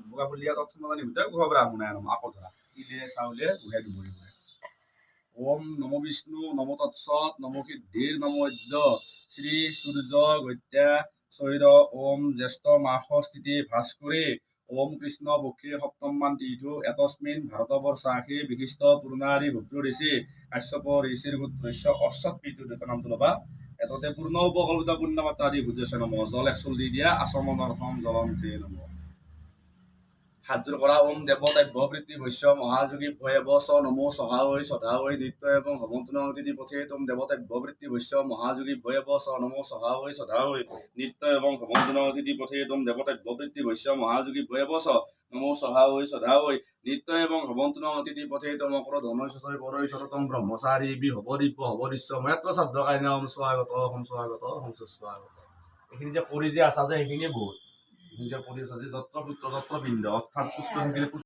বগা ফুলিয়া তৎসমাদানি ভিতৰে গোবৰা মুনায় নম আকো ধৰা ইলে চাউলে গুহাই দুবৰি গুহাই ওম নম বিষ্ণু নম তৎসৎ নম সিদ্ধিৰ নম অদ্য শ্ৰী সূৰ্য গত্যা চৈৰ ওম জ্যেষ্ঠ মাস স্থিতি ভাস্কৰে ওম কৃষ্ণ পক্ষী সপ্তমমান তীৰ্থ এতস্মিন ভাৰতবৰ্ষাখি বিশিষ্ট পূৰ্ণাৰী ভূপ্ৰ ঋষি কাশ্যপ ঋষিৰ গোত্ৰস্য অশ্বত পিতৃ দেউতাৰ নামটো ল'বা এততে পূৰ্ণ উপকল্পিত পূৰ্ণমাত্ৰা আদি ভুজস্য নম জল 100 দি দিয়া আচমনৰ্থম জলন্তে নম হাজৰ কৰা ওম দেৱতাভ্য বৃত্তি বৈশ্য মহাযোগী ভয়ব চ নমো সহায় সদায় নিত্য এবং সমন্তনতিথি পথে তোম দেৱতাভ্য বৃত্তি বৈশ্য মহাযোগী ভয়ব চ নমো সহায় সদায় নিত্য এবং সমন্তনতিথি পথে তোম দেৱতাভ্য বৃত্তি বৈশ্য মহাযোগী ভয়ব চ নমো সহায় সদায় নিত্য এবং সমন্তনতিথি পথে তোম অকৰ ধনৈ সচয় পৰৈ সততম ব্ৰহ্মচাৰী বিহব দিব্য হব দৃশ্য ময়ত্ৰ শ্ৰাদ্ধ কাইনা ওম স্বাগত হম স্বাগত হম স্বাগত এইখিনি যে কৰি যে আছা যে সেইখিনিয়ে বহুত নিজে পৰি আছে যে যত্ৰ পুত্ৰ যত্ৰ পিণ্ড অৰ্থাৎ পুত্ৰ থাকিলে